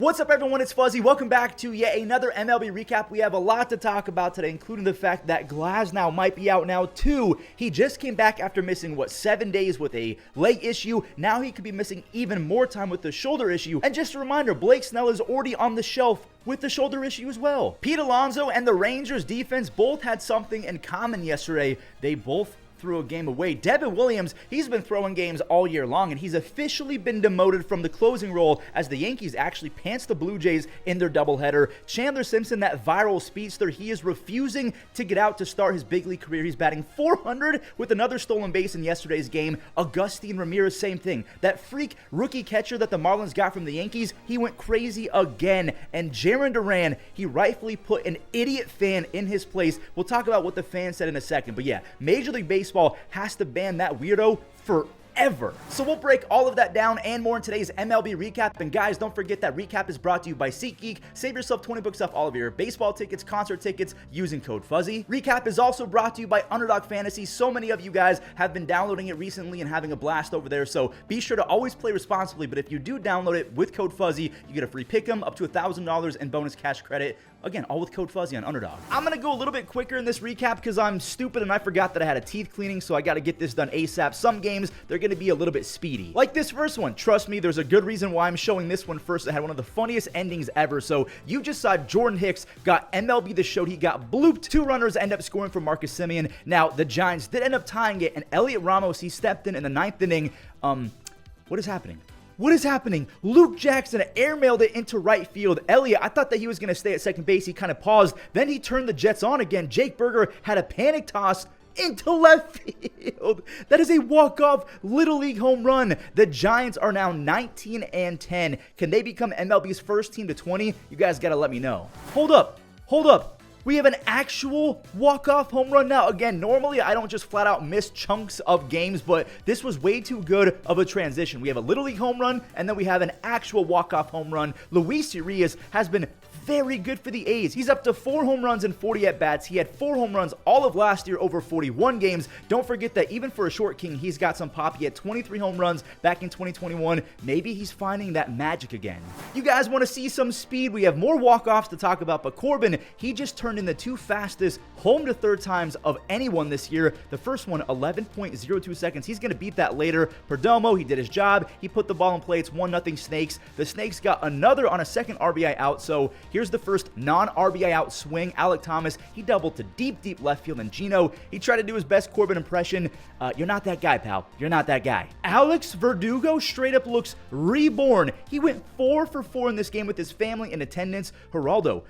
What's up, everyone? It's Fuzzy. Welcome back to yet another MLB recap. We have a lot to talk about today, including the fact that Glasnow might be out now, too. He just came back after missing, 7 days with a leg issue. Now he could be missing even more time with the shoulder issue. And just a reminder, Blake Snell is already on the shelf with the shoulder issue as well. Pete Alonso and the Rangers defense both had something in common yesterday. They both threw a game away. Devin Williams, he's been throwing games all year long, and he's officially been demoted from the closing role as the Yankees actually pants the Blue Jays in their doubleheader. Chandler Simpson, that viral speedster, he is refusing to get out to start his big league career. He's batting .400 with another stolen base in yesterday's game. Agustin Ramirez, same thing. That freak rookie catcher that the Marlins got from the Yankees, he went crazy again. And Jarren Duran, he rightfully put an idiot fan in his place. We'll talk about what the fan said in a second. But yeah, Major League Baseball has to ban that weirdo forever. So we'll break all of that down and more in today's MLB recap. And guys, don't forget that recap is brought to you by SeatGeek. Save yourself 20 bucks off all of your baseball tickets, concert tickets using code Fuzzy. Recap is also brought to you by Underdog Fantasy. So many of you guys have been downloading it recently and having a blast over there. So be sure to always play responsibly. But if you do download it with code Fuzzy, you get a free pick'em up to $1,000 in bonus cash credit. Again, all with code Fuzzy on Underdog. I'm going to go a little bit quicker in this recap because I'm stupid and I forgot that I had a teeth cleaning, so I got to get this done ASAP. Some games, they're going to be a little bit speedy. Like this first one. Trust me, there's a good reason why I'm showing this one first. It had one of the funniest endings ever. So you just saw Jordan Hicks got MLB The Show. He got blooped. 2 runners end up scoring for Marcus Semien. Now, the Giants did end up tying it, and Elliot Ramos, he stepped in the 9th inning. What is happening? What is happening? Luke Jackson airmailed it into right field. Elliott, I thought that he was going to stay at second base. He kind of paused. Then he turned the Jets on again. Jake Berger had a panic toss into left field. That is a walk-off Little League home run. The Giants are now 19-10. Can they become MLB's first team to 20? You guys got to let me know. Hold up. Hold up. We have an actual walk-off home run now. Again, normally I don't just flat out miss chunks of games, but this was way too good of a transition. We have a Little League home run, and then we have an actual walk-off home run. Luis Urias has been very good for the A's. He's up to 4 home runs and 40 at-bats. He had 4 home runs all of last year over 41 games. Don't forget that even for a short king, he's got some pop. He had 23 home runs back in 2021. Maybe he's finding that magic again. You guys want to see some speed? We have more walk-offs to talk about, but Corbin, he just turned in the 2 fastest home to third times of anyone this year. The first one, 11.02 seconds. He's going to beat that later. Perdomo, he did his job. He put the ball in play. It's 1-0 Snakes. The Snakes got another on a second RBI out, so here's the first non-RBI out swing. Alec Thomas, he doubled to deep left field, and Gino, he tried to do his best Corbin impression. You're not that guy, pal. You're not that guy. Alex Verdugo straight up looks reborn. He went 4 for 4 in this game with his family in attendance. Geraldo,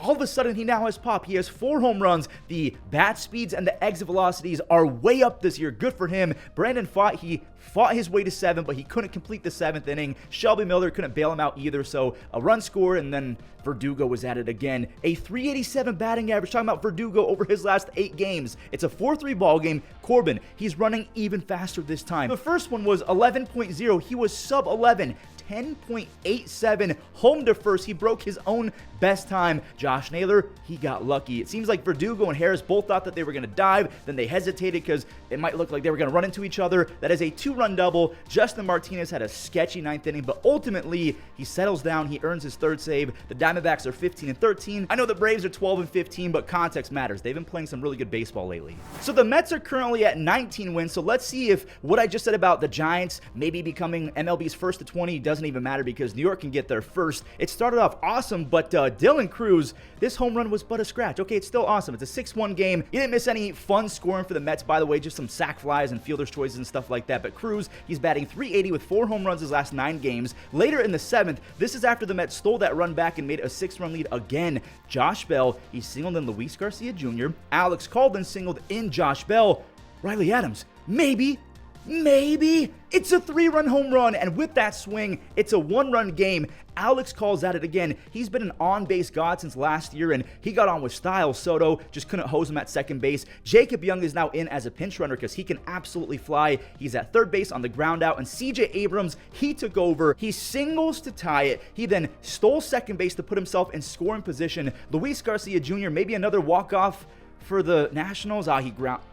all of a sudden, he now has pop. He has 4 home runs. The bat speeds and the exit velocities are way up this year. Good for him. Brandon Pfaadt, he fought his way to 7, but he couldn't complete the 7th inning. Shelby Miller couldn't bail him out either, so a run scored, and then Verdugo was at it again. A 387 batting average. Talking about Verdugo over his last 8 games. It's a 4-3 ball game. Corbin, he's running even faster this time. The first one was 11.0. He was sub 11. 10.87 home to first. He broke his own best time. Josh Naylor, he got lucky. It seems like Verdugo and Harris both thought that they were going to dive. Then they hesitated because it might look like they were going to run into each other. That is a 2-run double. Justin Martinez had a sketchy 9th inning, but ultimately he settles down. He earns his 3rd save. The Diamondbacks are 15-13. I know the Braves are 12-15, but context matters. They've been playing some really good baseball lately. So the Mets are currently at 19 wins. So let's see if what I just said about the Giants maybe becoming MLB's first to 20 doesn't even matter because New York can get there first. It started off awesome, but Dylan Cruz, this home run was but a scratch. Okay, it's still awesome. It's a 6-1 game. He didn't miss any fun scoring for the Mets, by the way, just some sac flies and fielder's choices and stuff like that. But Cruz, he's batting .380 with 4 home runs his last 9 games. Later in the 7th, this is after the Mets stole that run back and made a 6-run lead again. Josh Bell, he singled in Luis Garcia Jr. Alex Colden singled in Josh Bell. Riley Adams, maybe it's a 3-run home run, and with that swing, it's a 1-run game. Alex calls at it again. He's been an on-base god since last year, and he got on with style. Soto just couldn't hose him at second base. Jacob Young is now in as a pinch runner because he can absolutely fly. He's at 3rd base on the ground out, and CJ Abrams, he took over. He singles to tie it. He then stole second base to put himself in scoring position. Luis Garcia Jr., maybe another walk-off for the Nationals. He ground...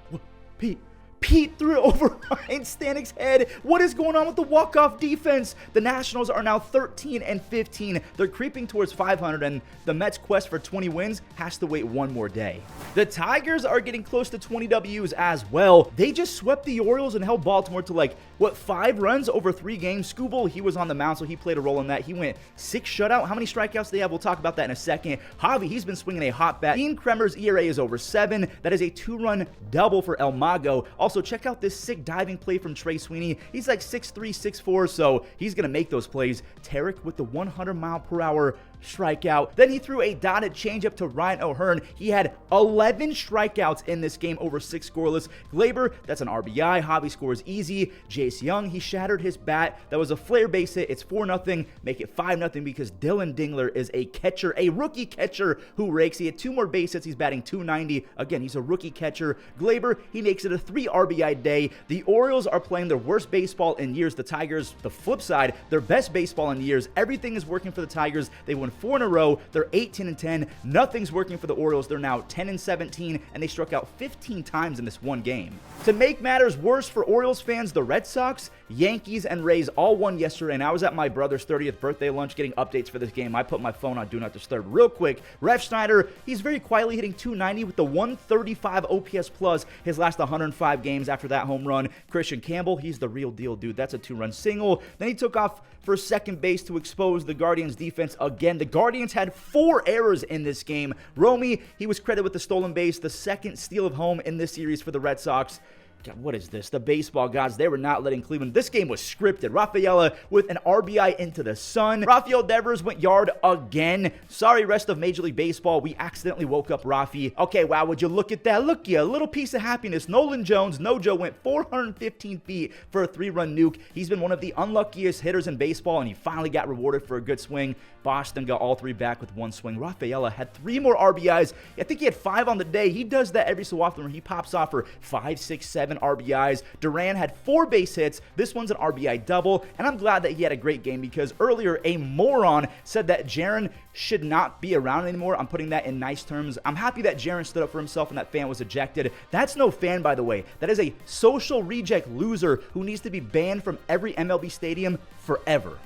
Pete threw it over Ryan Stanek's head. What is going on with the walk-off defense? The Nationals are now 13-15. They're creeping towards 500, and the Mets' quest for 20 wins has to wait one more day. The Tigers are getting close to 20 Ws as well. They just swept the Orioles and held Baltimore to 5 runs over 3 games. Skubal, he was on the mound, so he played a role in that. He went 6 shutout. How many strikeouts do they have? We'll talk about that in a second. Javi, he's been swinging a hot bat. Dean Kremer's ERA is over 7. That is a 2-run double for El Mago. Also, check out this sick diving play from Trey Sweeney. He's 6'3", 6'4", so he's going to make those plays. Tarek with the 100-mile-per-hour strikeout. Then he threw a dotted changeup to Ryan O'Hearn. He had 11 strikeouts in this game, over 6 scoreless. Glaber, that's an RBI. Javi scores easy. Jace Young, he shattered his bat. That was a flare base hit. It's 4-0. Make it 5-0 because Dylan Dingler is a catcher, a rookie catcher who rakes. He had 2 more base hits. He's batting .290. Again, he's a rookie catcher. Glaber, he makes it a 3 RBI day. The Orioles are playing their worst baseball in years. The Tigers, the flip side, their best baseball in years. Everything is working for the Tigers. They won 4 in a row. They're 18-10. Nothing's working for the Orioles. They're now 10-17, and they struck out 15 times in this one game. To make matters worse for Orioles fans, the Red Sox, Yankees, and Rays all won yesterday, and I was at my brother's 30th birthday lunch getting updates for this game. I put my phone on Do Not Disturb real quick. Ref Schneider, he's very quietly hitting .290 with the 135 OPS plus his last 105 games after that home run. Christian Campbell, he's the real deal, dude. That's a 2-run single. Then he took off for second base to expose the Guardians defense again. The Guardians had 4 errors in this game. Romy, he was credited with the stolen base, the second steal of home in this series for the Red Sox. God, what is this? The baseball gods, they were not letting Cleveland. This game was scripted. Rafaela with an RBI into the sun. Rafael Devers went yard again. Sorry, rest of Major League Baseball. We accidentally woke up Rafi. Okay, wow, would you look at that? Look, a little piece of happiness. Nolan Jones, Nojo, went 415 feet for a 3-run nuke. He's been one of the unluckiest hitters in baseball, and he finally got rewarded for a good swing. Boston got all 3 back with 1 swing. Rafaela had 3 more RBIs. I think he had 5 on the day. He does that every so often where he pops off for 5, 6, 7 RBIs. Duran had 4 base hits. This one's an RBI double, and I'm glad that he had a great game because earlier a moron said that Jarren should not be around anymore. I'm putting that in nice terms. I'm happy that Jarren stood up for himself and that fan was ejected. That's no fan, by the way. That is a social reject loser who needs to be banned from every MLB stadium forever.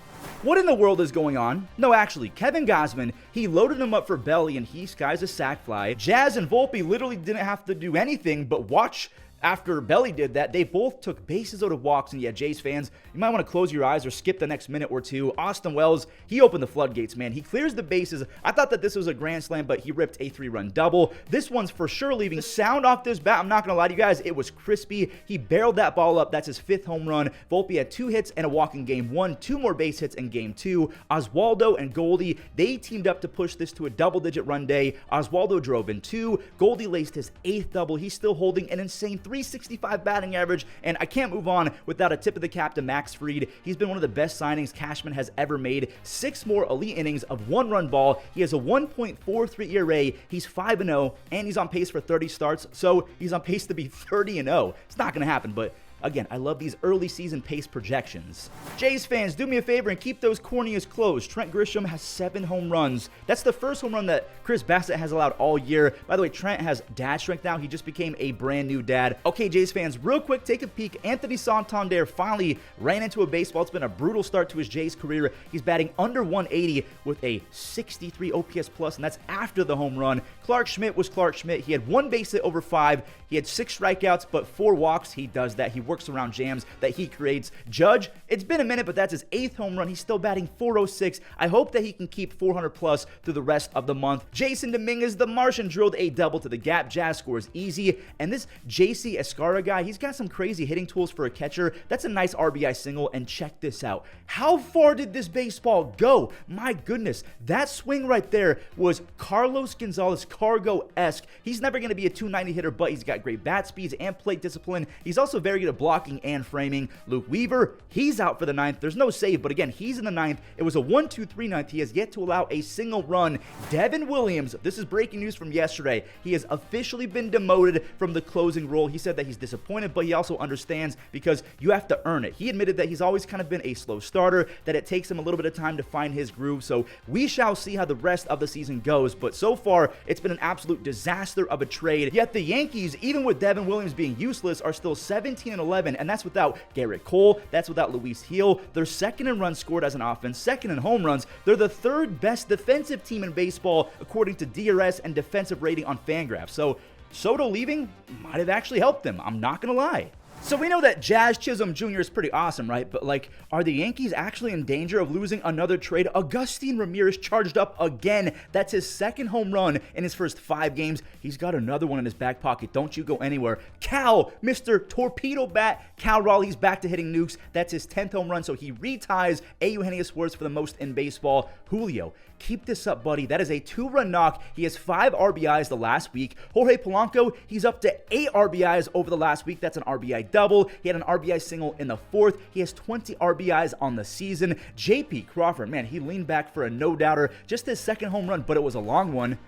What in the world is going on? No, actually, Kevin Gausman, he loaded him up for belly and he skies a sac fly. Jazz and Volpe literally didn't have to do anything but watch. After Belly did that, they both took bases out of walks, and yeah, Jays fans, you might want to close your eyes or skip the next minute or two. Austin Wells, he opened the floodgates, man. He clears the bases. I thought that this was a grand slam, but he ripped a 3-run double. This one's for sure leaving. The sound off this bat, I'm not going to lie to you guys, it was crispy. He barreled that ball up. That's his 5th home run. Volpe had 2 hits and a walk in game 1, 2 more base hits in game 2. Oswaldo and Goldie, they teamed up to push this to a double-digit run day. Oswaldo drove in 2. Goldie laced his 8th double. He's still holding an insane 365 batting average, and I can't move on without a tip of the cap to Max Fried. He's been one of the best signings Cashman has ever made. 6 more elite innings of 1-run ball. He has a 1.43 ERA. He's 5-0, and he's on pace for 30 starts, so he's on pace to be 30-0. It's not going to happen, but again, I love these early season pace projections. Jays fans, do me a favor and keep those corneas closed. Trent Grisham has 7 home runs. That's the first home run that Chris Bassett has allowed all year. By the way, Trent has dad strength now. He just became a brand new dad. Okay, Jays fans, real quick, take a peek. Anthony Santander finally ran into a baseball. It's been a brutal start to his Jays career. He's batting under 180 with a 63 OPS plus, and that's after the home run. Clark Schmidt was Clark Schmidt. He had 1 base hit over 5. He had 6 strikeouts, but 4 walks. He does that. He works around jams that he creates. Judge, it's been a minute, but that's his 8th home run. He's still batting .406. I hope that he can keep 400 plus through the rest of the month. Jason Dominguez, the Martian, drilled a double to the gap. Jazz scores easy. And this JC Escarra guy, he's got some crazy hitting tools for a catcher. That's a nice RBI single. And check this out. How far did this baseball go? My goodness, that swing right there was Carlos Gonzalez Cargo-esque. He's never going to be a 290 hitter, but he's got great bat speeds and plate discipline. He's also very good at of blocking and framing. Luke Weaver, he's out for the ninth. There's no save, but again, he's in the ninth. It was a 1-2-3 ninth. He has yet to allow a single run. Devin Williams, this is breaking news from yesterday. He has officially been demoted from the closing role. He said that he's disappointed, but he also understands because you have to earn it. He admitted that he's always kind of been a slow starter, that it takes him a little bit of time to find his groove. So we shall see how the rest of the season goes. But so far, it's been an absolute disaster of a trade. Yet the Yankees, even with Devin Williams being useless, are still 17-11, and that's without Garrett Cole. That's without Luis Gil. They're second in runs scored as an offense, second in home runs. They're the third best defensive team in baseball, according to DRS and defensive rating on Fangraphs. So Soto leaving might have actually helped them. I'm not going to lie. So we know that Jazz Chisholm Jr. is pretty awesome, right? But like, are the Yankees actually in danger of losing another trade? Agustin Ramirez charged up again. That's his second home run in his first 5 games. He's got another one in his back pocket. Don't you go anywhere. Cal, Mr. Torpedo Bat, Cal Raleigh's back to hitting nukes. That's his 10th home run, so he reties Eugenio Suarez for the most in baseball. Julio, keep this up, buddy. That is a 2-run knock. He has 5 RBIs the last week. Jorge Polanco, he's up to 8 RBIs over the last week. That's an RBI double. He had an RBI single in the 4th. He has 20 RBIs on the season. JP Crawford, man, he leaned back for a no-doubter. Just his second home run, but it was a long one.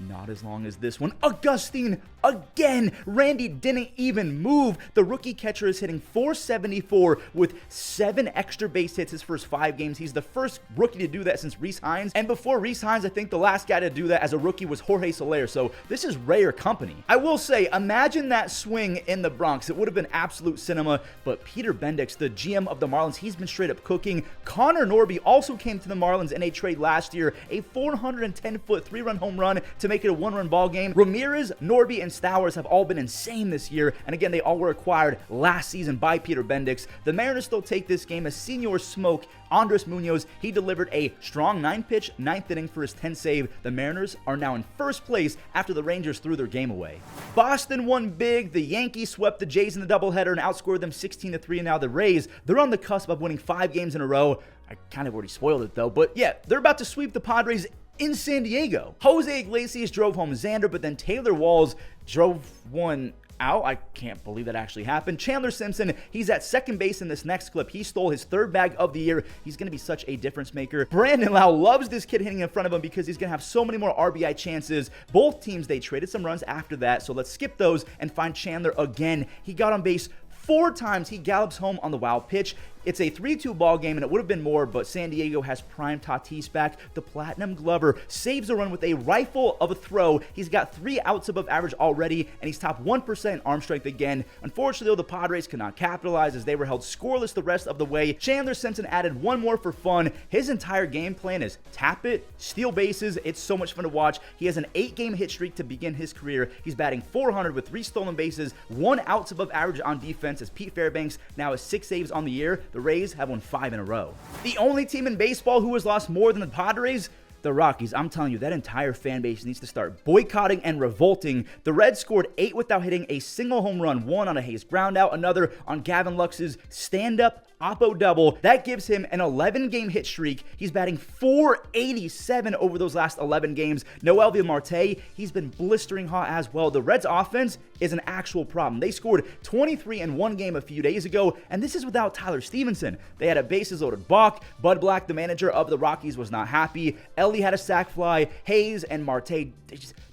Not as long as this one. Augustine again. Randy didn't even move. The rookie catcher is hitting .474 with 7 extra base hits his first 5 games. He's the first rookie to do that since Rhys Hines. And before Rhys Hines, I think the last guy to do that as a rookie was Jorge Soler. So this is rare company. I will say, imagine that swing in the Bronx. It would have been absolute cinema. But Peter Bendix, the GM of the Marlins, he's been straight up cooking. Connor Norby also came to the Marlins in a trade last year. A 410-foot 3-run home run to make it a 1-run ball game. Ramirez, Norby, and Stowers have all been insane this year, and again, they all were acquired last season by Peter Bendix. The Mariners still take this game as Senior Smoke, Andres Munoz, he delivered a strong 9-pitch, 9th inning for his 10th save. The Mariners are now in first place after the Rangers threw their game away. Boston won big. The Yankees swept the Jays in the doubleheader and outscored them 16-3, and now the Rays, they're on the cusp of winning 5 games in a row. I kind of already spoiled it though, but yeah, they're about to sweep the Padres in San Diego. Jose Iglesias drove home Xander, but then Taylor Walls drove one out. I can't believe that actually happened. Chandler Simpson, he's at second base in this next clip. He stole his 3rd bag of the year. He's going to be such a difference maker. Brandon Lau loves this kid hitting in front of him because he's going to have so many more RBI chances. Both teams, they traded some runs after that, so let's skip those and find Chandler again. He got on base 4 times. He gallops home on the wild pitch. It's a 3-2 ball game, and it would have been more, but San Diego has prime Tatis back. The Platinum Glover saves a run with a rifle of a throw. He's got 3 outs above average already, and he's top 1% in arm strength again. Unfortunately, though, the Padres could not capitalize as they were held scoreless the rest of the way. Chandler Simpson added 1 more for fun. His entire game plan is tap it, steal bases. It's so much fun to watch. He has an 8-game hit streak to begin his career. He's batting .400 with 3 stolen bases, 1 outs above average on defense as Pete Fairbanks now has 6 saves on the year. The Rays have won 5 in a row. The only team in baseball who has lost more than the Padres, the Rockies. I'm telling you, that entire fan base needs to start boycotting and revolting. The Reds scored 8 without hitting a single home run, 1 on a Hayes ground out, another on Gavin Lux's stand-up Oppo double. That gives him an 11-game hit streak. He's batting .487 over those last 11 games. Noelvi Marte, he's been blistering hot as well. The Reds offense is an actual problem. They scored 23 in 1 game a few days ago, and this is without Tyler Stevenson. They had a bases-loaded balk. Bud Black, the manager of the Rockies, was not happy. Ellie had a sac fly. Hayes and Marte,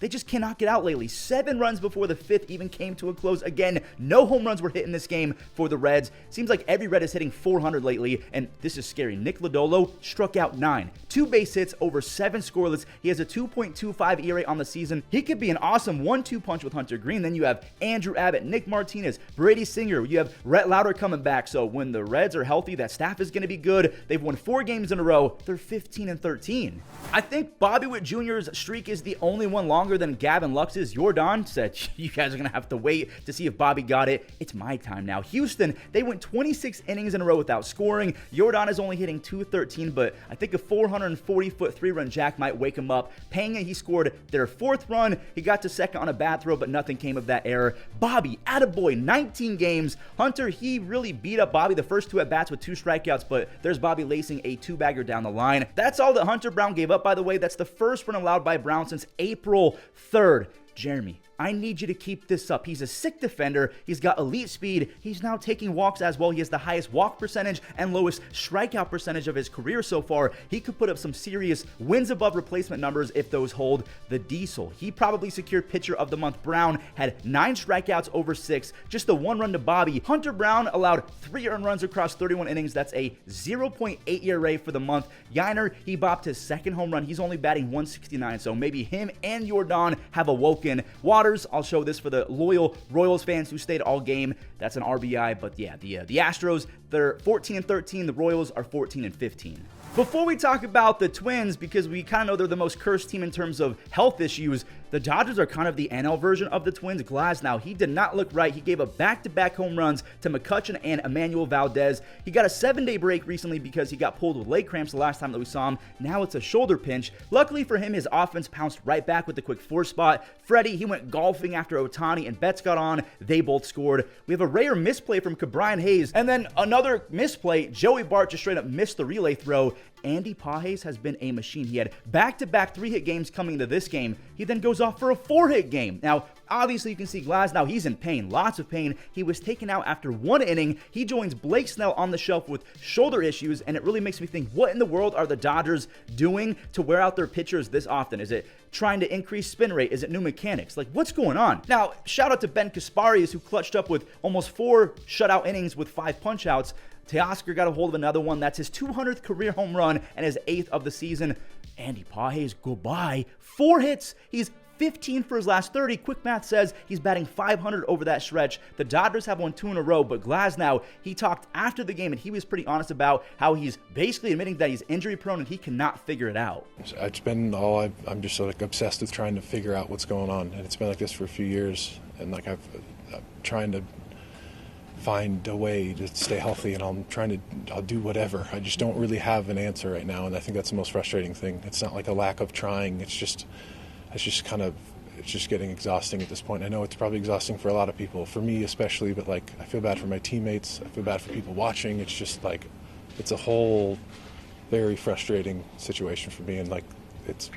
they just cannot get out lately. 7 runs before the 5th even came to a close. Again, no home runs were hit in this game for the Reds. Seems like every Red is hitting .400 lately, and this is scary. Nick Lodolo struck out 9. 2 base hits over 7 scoreless. He has a 2.25 ERA on the season. He could be an awesome 1-2 punch with Hunter Green. Then you have Andrew Abbott, Nick Martinez, Brady Singer. You have Rhett Lauder coming back. So when the Reds are healthy, that staff is going to be good. They've won 4 games in a row. They're 15-13. I think Bobby Witt Jr.'s streak is the only one longer than Gavin Lux's. Jordan said, you guys are going to have to wait to see if Bobby got it. It's my time now. Houston, they went 26 innings in a row without scoring. Jordan is only hitting .213, but I think a 440-foot 3-run jack might wake him up. Pena, he scored their 4th run. He got to second on a bad throw, but nothing came of that error. Bobby, attaboy, 19 games. Hunter, he really beat up Bobby the first 2 at-bats with 2 strikeouts, but there's Bobby lacing a 2-bagger down the line. That's all that Hunter Brown gave up, by the way. That's the first run allowed by Brown since April 3rd. Jeremy, I need you to keep this up. He's a sick defender. He's got elite speed. He's now taking walks as well. He has the highest walk percentage and lowest strikeout percentage of his career so far. He could put up some serious wins above replacement numbers if those hold. The Diesel, he probably secured pitcher of the month. Brown had 9 strikeouts over 6, just the 1 run to Bobby. Hunter Brown allowed 3 earned runs across 31 innings. That's a 0.8 ERA for the month. Yiner, he bopped his 2nd home run. He's only batting 169, so maybe him and Jordan have awoken. Waters, I'll show this for the loyal Royals fans who stayed all game. That's an RBI, but yeah, the Astros, they're 14-13. The Royals are 14-15. Before we talk about the Twins, because we kind of know they're the most cursed team in terms of health issues, the Dodgers are kind of the NL version of the Twins. Glasnow, he did not look right. He gave up back-to-back home runs to McCutchen and Emmanuel Valdez. He got a 7-day break recently because he got pulled with leg cramps the last time that we saw him. Now it's a shoulder pinch. Luckily for him, his offense pounced right back with the quick 4 spot. Freddie, he went golfing after Ohtani and Betts got on. They both scored. We have a rare misplay from Brian Hayes, and then another misplay. Joey Bart just straight up missed the relay throw. Andy Pages has been a machine. He had back-to-back 3-hit games coming into this game. He then goes off for a 4-hit game. Now, obviously, you can see Glasnow, he's in pain, lots of pain. He was taken out after 1 inning. He joins Blake Snell on the shelf with shoulder issues, and it really makes me think, what in the world are the Dodgers doing to wear out their pitchers this often? Is it trying to increase spin rate? Is it new mechanics? Like, what's going on? Now, shout out to Ben Kasparius, who clutched up with almost 4 shutout innings with 5 punch-outs. Teoscar got a hold of another one. That's his 200th career home run and his 8th of the season. Andy Pages, goodbye. 4 hits. He's 15 for his last 30. Quick math says he's batting 500 over that stretch. The Dodgers have won 2 in a row, but Glasnow, he talked after the game, and he was pretty honest about how he's basically admitting that he's injury prone and he cannot figure it out. It's been all I'm just like obsessed with trying to figure out what's going on, and it's been like this for a few years, and like I'm trying to find a way to stay healthy, and I'll do whatever. I just don't really have an answer right now, and I think that's the most frustrating thing. It's not like a lack of trying. It's just getting exhausting at this point. I know it's probably exhausting for a lot of people, for me especially, but like I feel bad for my teammates. I feel bad for people watching. It's just like it's a whole very frustrating situation for me, and like it's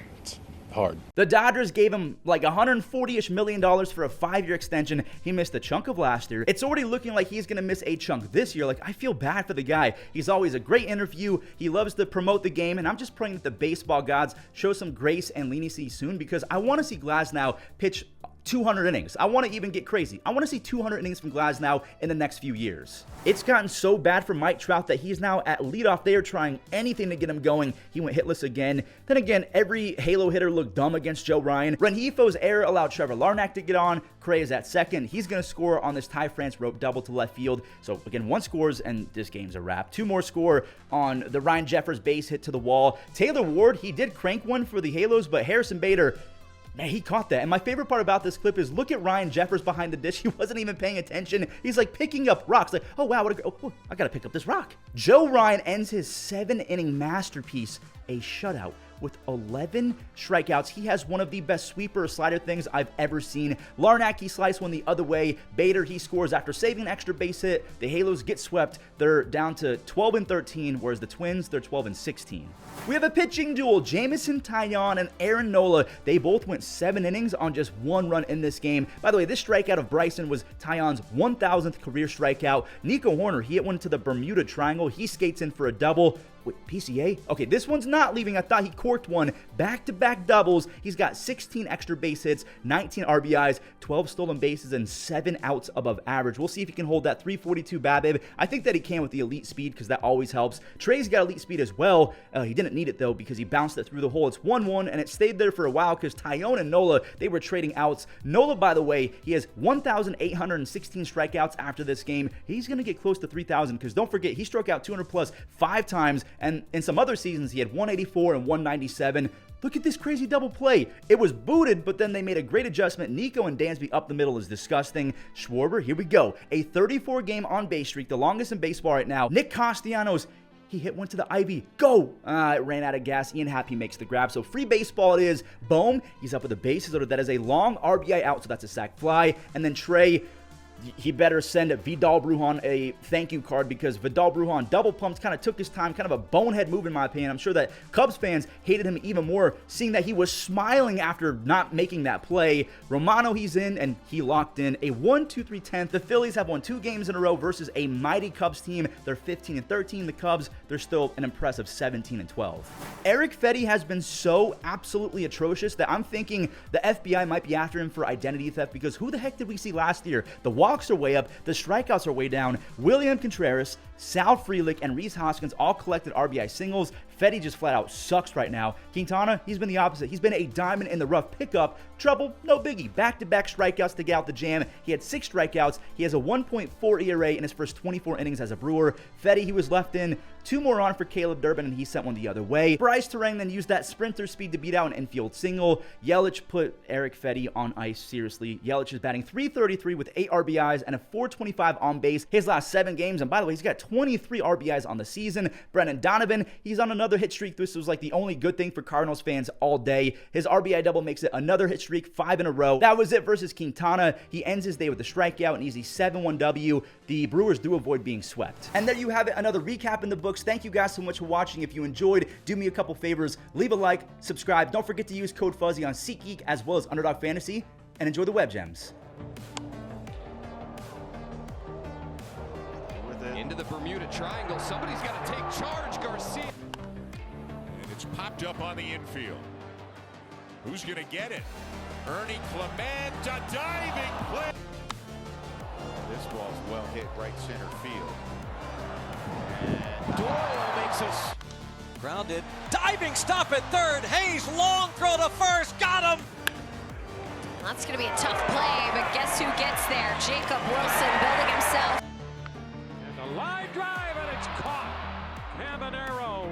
hard. The Dodgers gave him like $140-ish million for a 5-year extension. He missed a chunk of last year. It's already looking like he's going to miss a chunk this year. Like, I feel bad for the guy. He's always a great interview. He loves to promote the game, and I'm just praying that the baseball gods show some grace and leniency soon, because I want to see Glasnow pitch 200 innings. I want to even get crazy. I want to see 200 innings from Glasnow in the next few years. It's gotten so bad for Mike Trout that he's now at leadoff. They are trying anything to get him going. He went hitless again. Then again, every Halo hitter looked dumb against Joe Ryan. Renjifo's error allowed Trevor Larnach to get on. Crazed at second. He's going to score on this Ty France rope double to left field. So again, 1 scores and this game's a wrap. 2 more score on the Ryan Jeffers base hit to the wall. Taylor Ward, he did crank one for the Halos, but Harrison Bader, man, he caught that. And my favorite part about this clip is look at Ryan Jeffers behind the dish. He wasn't even paying attention. He's like picking up rocks. Like, oh, wow, I got to pick up this rock. Joe Ryan ends his 7-inning masterpiece, a shutout, with 11 strikeouts. He has one of the best sweeper slider things I've ever seen. Larnach, he sliced one the other way. Bader, he scores after saving an extra base hit. The Halos get swept. They're down to 12-13, whereas the Twins, they're 12-16. We have a pitching duel. Jameson Taillon and Aaron Nola. They both went 7 innings on just 1 run in this game. By the way, this strikeout of Bryson was Taillon's 1,000th career strikeout. Nico Horner, he hit one to the Bermuda Triangle. He skates in for a double. Wait, PCA? Okay, this one's not leaving. I thought he corked one. Back-to-back doubles. He's got 16 extra base hits, 19 RBIs, 12 stolen bases, and 7 outs above average. We'll see if he can hold that 342 BABIP. I think that he can with the elite speed, because that always helps. Trey's got elite speed as well. He didn't need it, though, because he bounced it through the hole. It's 1-1, and it stayed there for a while because Taillon and Nola, they were trading outs. Nola, by the way, he has 1,816 strikeouts after this game. He's going to get close to 3,000, because don't forget, he struck out 200-plus 5 times, and in some other seasons, he had 184 and 197. Look at this crazy double play. It was booted, but then they made a great adjustment. Nico and Dansby up the middle is disgusting. Schwarber, here we go. A 34-game on-base streak, the longest in baseball right now. Nick Castellanos, he hit one to the Ivy. Go! It ran out of gas. Ian Happ, he makes the grab. So free baseball it is. Bohm, he's up with the bases. That is a long RBI out, so that's a sac fly. And then Trey, he better send Vidal Brujan a thank you card, because Vidal Brujan double pumped, kind of took his time, kind of a bonehead move in my opinion. I'm sure that Cubs fans hated him even more, seeing that he was smiling after not making that play. Romano, he's in, and he locked in a 1-2-3-10. The Phillies have won 2 games in a row versus a mighty Cubs team. They're 15-13. The Cubs, they're still an impressive 17-12. Eric Fedde has been so absolutely atrocious that I'm thinking the FBI might be after him for identity theft, because who the heck did we see last year? The walks are way up, the strikeouts are way down. William Contreras, Sal Frelick, and Rhys Hoskins all collected RBI singles. Fedde just flat out sucks right now. Quintana, he's been the opposite. He's been a diamond in the rough pickup. Trouble, no biggie. Back-to-back strikeouts to get out the jam. He had 6 strikeouts. He has a 1.4 ERA in his first 24 innings as a Brewer. Fedde, he was left in. 2 more on for Caleb Durbin, and he sent one the other way. Bryce Terang then used that sprinter speed to beat out an infield single. Yelich put Eric Fedde on ice, seriously. Yelich is batting .333 with 8 RBIs and a .425 on base his last 7 games. And by the way, he's got 23 RBIs on the season. Brendan Donovan, he's on another hit streak. This was like the only good thing for Cardinals fans all day. His RBI double makes it another hit streak, 5 in a row. That was it versus Quintana. He ends his day with a strikeout, an easy 7-1 W. The Brewers do avoid being swept. And there you have it, another recap in the books. Thank you guys so much for watching. If you enjoyed, do me a couple favors. Leave a like, subscribe. Don't forget to use code Fuzzy on SeatGeek as well as Underdog Fantasy. And enjoy the web gems. Into the Bermuda Triangle. Somebody's got to take charge. Garcia. And it's popped up on the infield. Who's going to get it? Ernie Clement, a diving play. This ball's well hit right center field. And Doyle makes us. Grounded. Diving stop at third. Hayes, long throw to first. Got him. That's going to be a tough play, but guess who gets there? Jacob Wilson building himself. And a line drive, and it's caught. Caminero